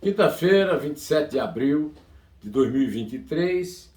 Quinta-feira, 27 de abril de 2023,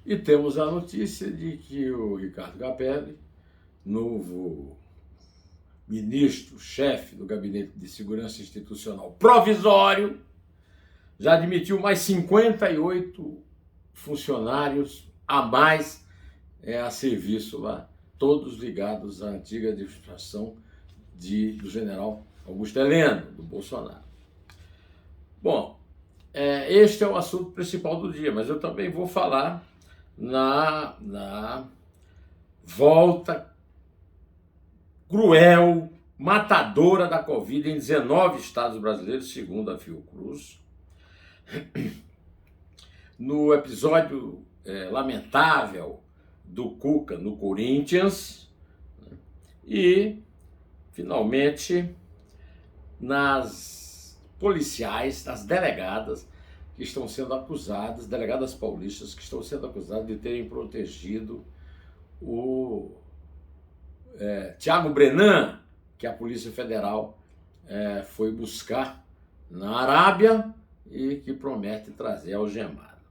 e temos a notícia de que o Ricardo Capelli, novo ministro-chefe do Gabinete de Segurança Institucional provisório, já admitiu mais 58 funcionários a mais a serviço lá, todos ligados à antiga administração do general Augusto Heleno, do Bolsonaro. Bom, este é o assunto principal do dia, mas eu também vou falar na volta cruel, matadora da Covid em 19 estados brasileiros, segundo a Fiocruz. No episódio lamentável do Cuca no Corinthians, e, finalmente, nas policiais, nas delegadas que estão sendo acusadas, delegadas paulistas que estão sendo acusadas de terem protegido o Thiago Brenan, que a Polícia Federal foi buscar na Arábia e que promete trazer algemado.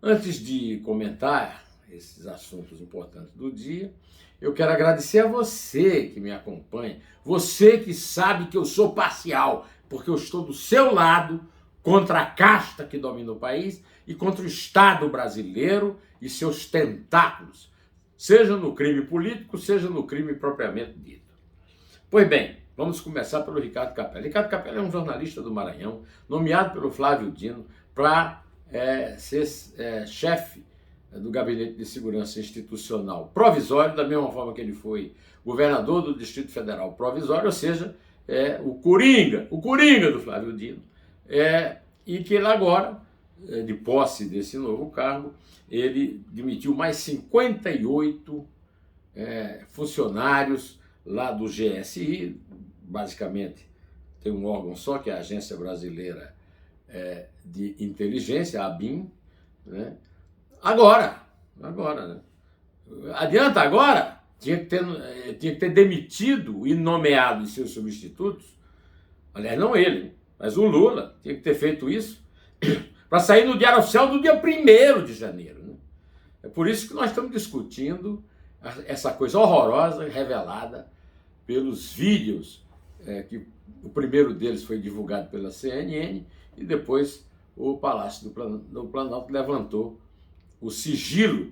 Antes de comentar esses assuntos importantes do dia, eu quero agradecer a você que me acompanha, você que sabe que eu sou parcial, porque eu estou do seu lado contra a casta que domina o país e contra o Estado brasileiro e seus tentáculos, seja no crime político, seja no crime propriamente dito. Pois bem, vamos começar pelo Ricardo Capelli. Ricardo Capelli é um jornalista do Maranhão, nomeado pelo Flávio Dino para ser chefe do Gabinete de Segurança Institucional provisório, da mesma forma que ele foi governador do Distrito Federal provisório, ou seja, o Coringa do Flávio Dino, e que ele agora, de posse desse novo cargo, ele demitiu mais 58 funcionários lá do GSI, basicamente tem um órgão só, que é a Agência Brasileira de Inteligência, a ABIN, né? Agora, né? Adianta agora? Tinha que ter demitido e nomeado os seus substitutos. Aliás, não ele, mas o Lula tinha que ter feito isso para sair no Diário Oficial do dia 1º de janeiro. Né? É por isso que nós estamos discutindo essa coisa horrorosa revelada pelos vídeos, que o primeiro deles foi divulgado pela CNN e depois o Palácio do Planalto levantou o sigilo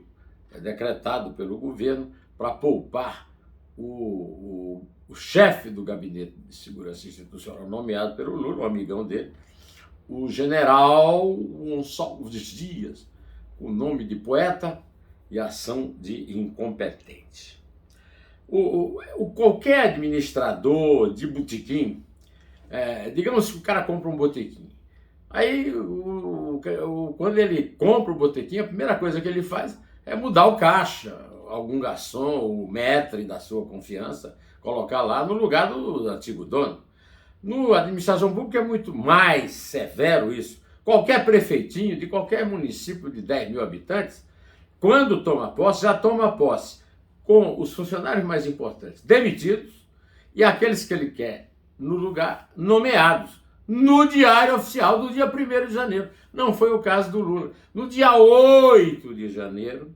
decretado pelo governo para poupar o chefe do Gabinete de Segurança Institucional, nomeado pelo Lula, um amigão dele, o general Gonçalves Dias, com nome de poeta e ação de incompetente. Qualquer administrador de botequim, digamos que o cara compra um botequim, aí quando ele compra o botequim, a primeira coisa que ele faz é mudar o caixa, algum garçom, o maître da sua confiança, colocar lá no lugar do antigo dono. No administração pública é muito mais severo isso. Qualquer prefeitinho de qualquer município de 10 mil habitantes, quando toma posse, já toma posse com os funcionários mais importantes demitidos e aqueles que ele quer no lugar nomeados no Diário Oficial do dia 1º de janeiro. Não foi o caso do Lula. No dia 8 de janeiro,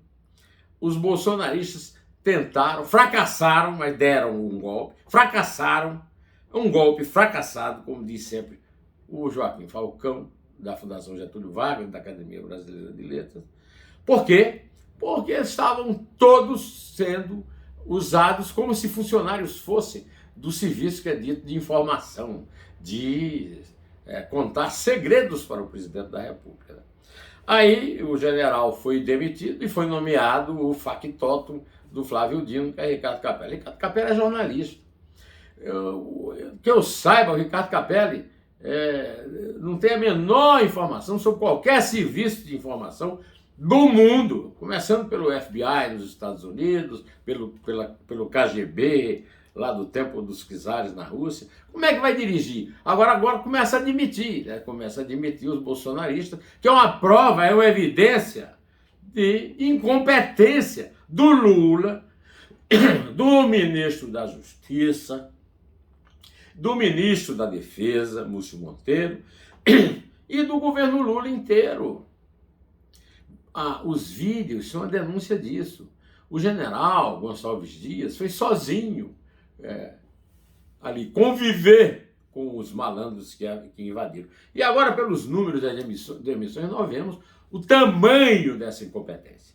os bolsonaristas fracassaram, mas deram um golpe, um golpe fracassado, como diz sempre o Joaquim Falcão, da Fundação Getúlio Vargas, da Academia Brasileira de Letras. Por quê? Porque estavam todos sendo usados como se funcionários fossem do serviço que é dito de informação, de contar segredos para o presidente da República. Aí o general foi demitido e foi nomeado o factotum do Flávio Dino, que é Ricardo Capelli. Ricardo Capelli é jornalista. Que eu saiba, o Ricardo Capelli não tem a menor informação sobre qualquer serviço de informação do mundo, começando pelo FBI nos Estados Unidos, pelo KGB, lá do tempo dos czares na Rússia. Como é que vai dirigir? Agora começa a admitir, começa a admitir os bolsonaristas, que é uma prova, é uma evidência de incompetência do Lula, do ministro da Justiça, do ministro da Defesa, Múcio Monteiro, e do governo Lula inteiro. Os vídeos são a denúncia disso. O general Gonçalves Dias foi sozinho ali conviver com os malandros que invadiram. E agora, pelos números das demissões, nós vemos o tamanho dessa incompetência,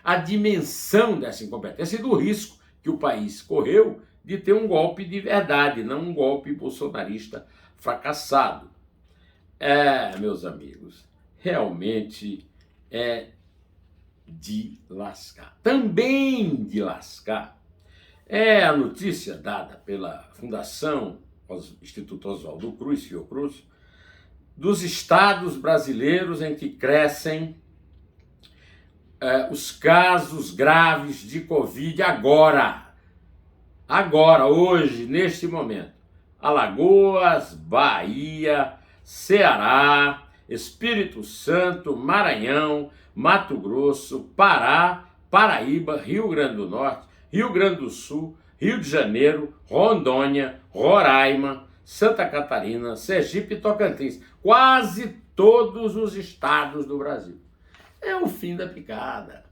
a dimensão dessa incompetência e do risco que o país correu de ter um golpe de verdade, não um golpe bolsonarista fracassado. Meus amigos, realmente é de lascar. Também de lascar é a notícia dada pela Fundação Instituto Oswaldo Cruz, Fiocruz, dos estados brasileiros em que crescem os casos graves de Covid agora, hoje, neste momento. Alagoas, Bahia, Ceará, Espírito Santo, Maranhão, Mato Grosso, Pará, Paraíba, Rio Grande do Norte, Rio Grande do Sul, Rio de Janeiro, Rondônia, Roraima, Santa Catarina, Sergipe e Tocantins. Quase todos os estados do Brasil. É o fim da picada.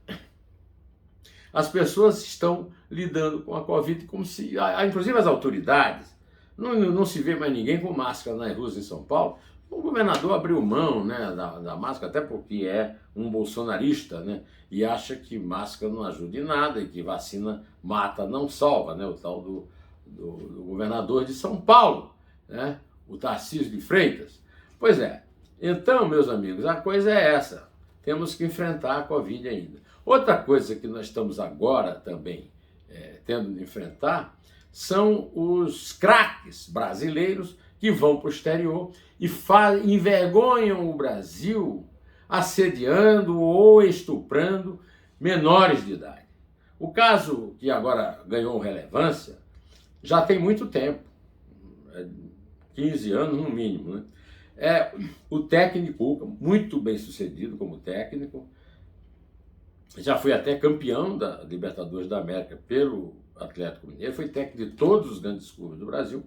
As pessoas estão lidando com a Covid como se, inclusive as autoridades, não se vê mais ninguém com máscara nas ruas em São Paulo. O governador abriu mão, né, da máscara, até porque é um bolsonarista, né, e acha que máscara não ajuda em nada e que vacina mata, não salva, né, o tal do governador de São Paulo, né, o Tarcísio de Freitas. Pois é, então, meus amigos, a coisa é essa. Temos que enfrentar a Covid ainda. Outra coisa que nós estamos agora também tendo de enfrentar são os craques brasileiros que vão para o exterior e envergonham o Brasil assediando ou estuprando menores de idade. O caso que agora ganhou relevância já tem muito tempo, 15 anos no mínimo, né? O técnico Cuca, muito bem sucedido como técnico, já foi até campeão da Libertadores da América pelo Atlético Mineiro, foi técnico de todos os grandes clubes do Brasil.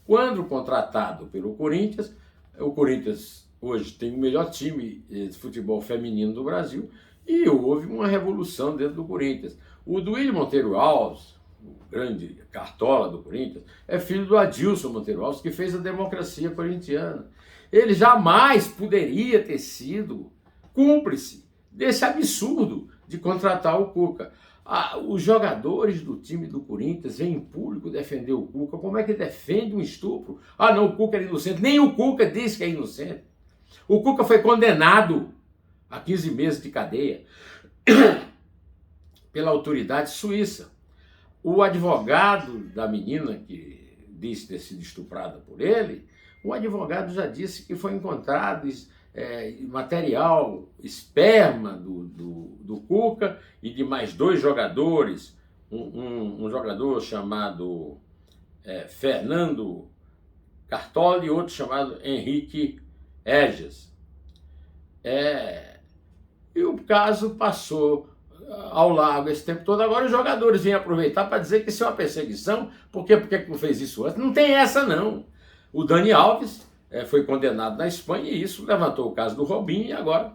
Quando contratado pelo Corinthians, o Corinthians hoje tem o melhor time de futebol feminino do Brasil e houve uma revolução dentro do Corinthians. O Duílio Monteiro Alves, o grande cartola do Corinthians, é filho do Adilson Monteiro Alves, que fez a democracia corintiana. Ele jamais poderia ter sido cúmplice desse absurdo de contratar o Cuca. Os jogadores do time do Corinthians vêm em público defender o Cuca. Como é que defende um estupro? Não, o Cuca era inocente. Nem o Cuca disse que é inocente. O Cuca foi condenado a 15 meses de cadeia pela autoridade suíça. O advogado da menina que disse ter sido estuprada por ele, o advogado já disse que foi encontrado material, esperma do Cuca e de mais 2 jogadores, um jogador chamado Fernando Cartola e outro chamado Henrique Eges. E o caso passou ao largo esse tempo todo. Agora os jogadores vêm aproveitar para dizer que isso é uma perseguição. Por que não fez isso antes? Não tem essa, não. O Dani Alves foi condenado na Espanha e isso levantou o caso do Robinho e agora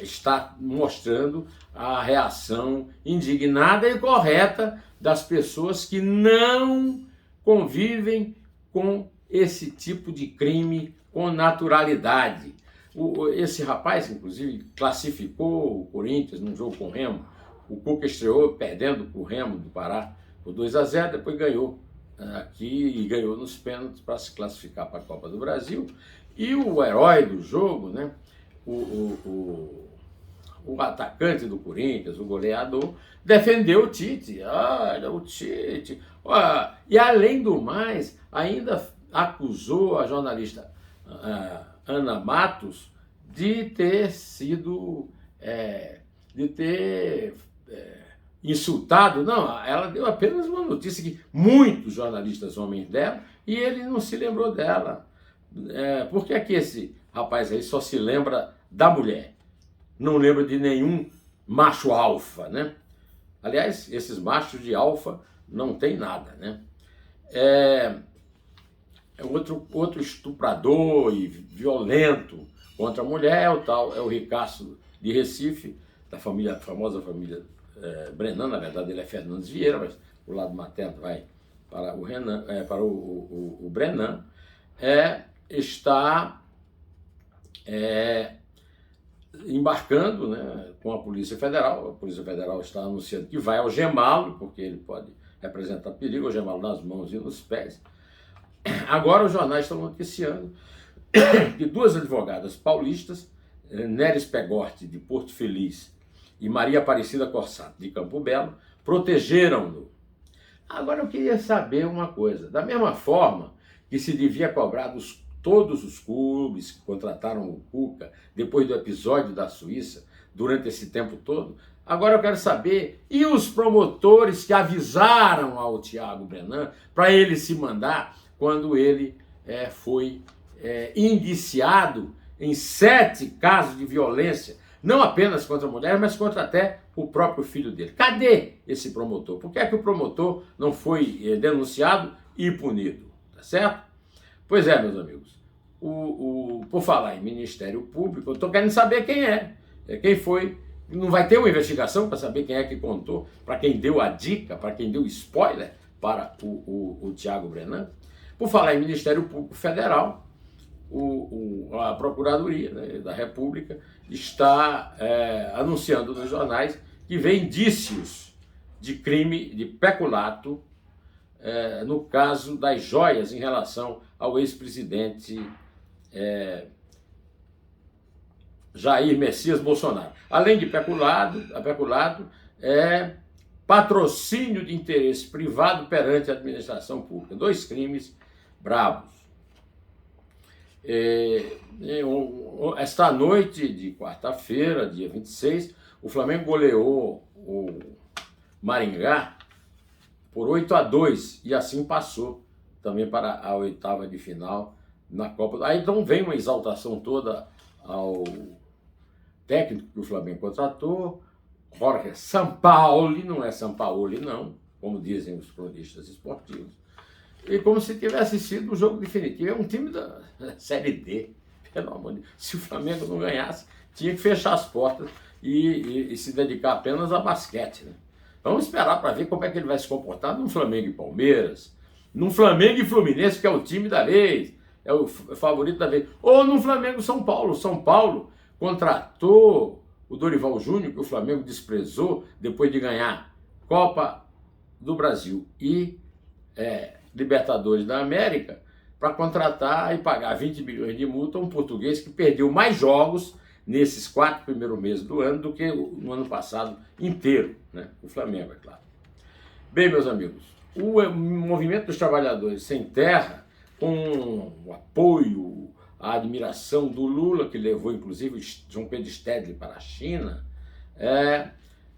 está mostrando a reação indignada e correta das pessoas que não convivem com esse tipo de crime com naturalidade. Esse rapaz, inclusive, classificou o Corinthians num jogo com o Remo. O Cuca estreou perdendo para o Remo do Pará por 2-0, depois ganhou aqui e ganhou nos pênaltis para se classificar para a Copa do Brasil. E o herói do jogo, né, o atacante do Corinthians, o goleador, defendeu o Tite. Olha, o Tite. E além do mais, ainda acusou a jornalista Ana Matos de ter sido, insultado. Não, ela deu apenas uma notícia que muitos jornalistas homens dela e ele não se lembrou dela. Por que que esse rapaz aí só se lembra da mulher? Não lembra de nenhum macho alfa, né? Aliás, esses machos de alfa não tem nada, né? outro estuprador e violento contra a mulher é o Ricaço de Recife, da famosa família Brenan. Na verdade ele é Fernandes Vieira, mas o lado materno vai para o Renan, para o Brenan, está embarcando, né, com a Polícia Federal. A Polícia Federal está anunciando que vai algemá-lo, porque ele pode representar perigo, algemá-lo nas mãos e nos pés. Agora os jornais estão noticiando que duas advogadas paulistas, Neres Pegorte, de Porto Feliz, e Maria Aparecida Corsato, de Campo Belo, protegeram-no. Agora eu queria saber uma coisa. Da mesma forma que se devia cobrar todos os clubes que contrataram o Cuca depois do episódio da Suíça, durante esse tempo todo, agora eu quero saber, e os promotores que avisaram ao Thiago Brenan para ele se mandar quando ele foi indiciado em 7 casos de violência, não apenas contra a mulher, mas contra até o próprio filho dele. Cadê esse promotor? Por que é que o promotor não foi denunciado e punido? Tá certo? Pois é, meus amigos. Por falar em Ministério Público, eu estou querendo saber quem é. Quem foi. Não vai ter uma investigação para saber quem é que contou, para quem deu a dica, para quem deu spoiler para o Thiago Brenan. Por falar em Ministério Público Federal, a Procuradoria, né, da República está anunciando nos jornais que vê indícios de crime de peculato no caso das joias em relação ao ex-presidente Jair Messias Bolsonaro. Além de peculado, patrocínio de interesse privado perante a administração pública. 2 crimes bravos. Esta noite de quarta-feira, dia 26, o Flamengo goleou o Maringá por 8-2 e assim passou também para a 8ª de final na Copa. Aí então vem uma exaltação toda ao técnico que o Flamengo contratou, Jorge Sampaoli, não é Sampaoli não, como dizem os cronistas esportivos, e como se tivesse sido um jogo definitivo. É um time da Série D, pelo amor de Deus. Se o Flamengo não ganhasse, tinha que fechar as portas e se dedicar apenas a basquete, né? Vamos esperar para ver como é que ele vai se comportar num Flamengo e Palmeiras, num Flamengo e Fluminense, que é o time da vez, é o favorito da vez, ou no Flamengo e São Paulo. São Paulo contratou o Dorival Júnior, que o Flamengo desprezou depois de ganhar Copa do Brasil e Libertadores da América, para contratar e pagar 20 bilhões de multa a um português que perdeu mais jogos nesses 4 primeiros meses do ano do que no ano passado inteiro, né? O Flamengo, é claro. Bem, meus amigos, o movimento dos trabalhadores sem terra, com o apoio, a admiração do Lula, que levou inclusive João Pedro Stedley para a China,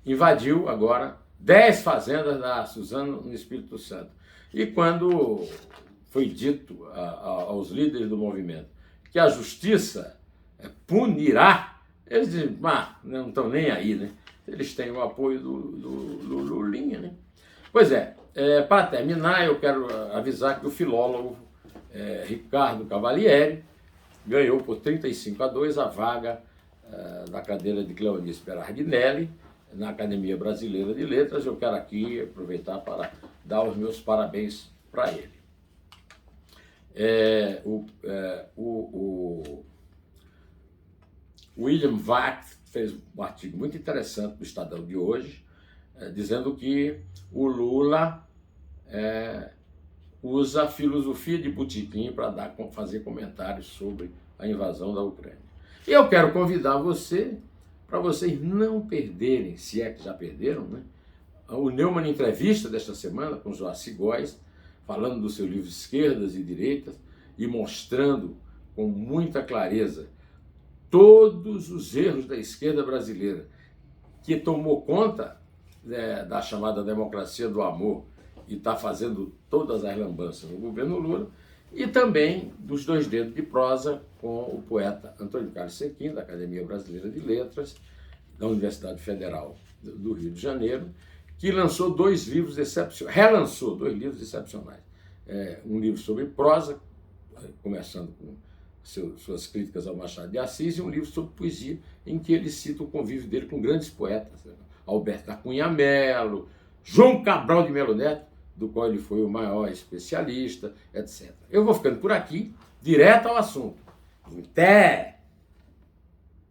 invadiu agora 10 fazendas da Suzano no Espírito Santo. E quando foi dito aos líderes do movimento que a justiça punirá, eles dizem, não estão nem aí, né? Eles têm o apoio do Lulinha, né? Pois para terminar, eu quero avisar que o filólogo Ricardo Cavalieri ganhou por 35-2 a vaga da cadeira de Cleonice Berardinelli na Academia Brasileira de Letras. Eu quero aqui aproveitar para dar os meus parabéns para ele. William Vac fez um artigo muito interessante no Estadão de hoje, dizendo que o Lula usa a filosofia de botequim para fazer comentários sobre a invasão da Ucrânia. E eu quero convidar você, para vocês não perderem, se é que já perderam, né, o Neumann Entrevista desta semana com Joaci Góes, falando do seu livro Esquerdas e Direitas e mostrando com muita clareza todos os erros da esquerda brasileira, que tomou conta da chamada democracia do amor e está fazendo todas as lambanças no governo Lula, e também dos 2 dedos de prosa com o poeta Antônio Carlos Sequim, da Academia Brasileira de Letras, da Universidade Federal do Rio de Janeiro, que lançou 2 livros excepcionais, relançou 2 livros excepcionais. Um livro sobre prosa, começando com suas críticas ao Machado de Assis, e um livro sobre poesia, em que ele cita o convívio dele com grandes poetas, Alberto da Cunha Melo, João Cabral de Melo Neto, do qual ele foi o maior especialista, etc. Eu vou ficando por aqui, direto ao assunto. Até!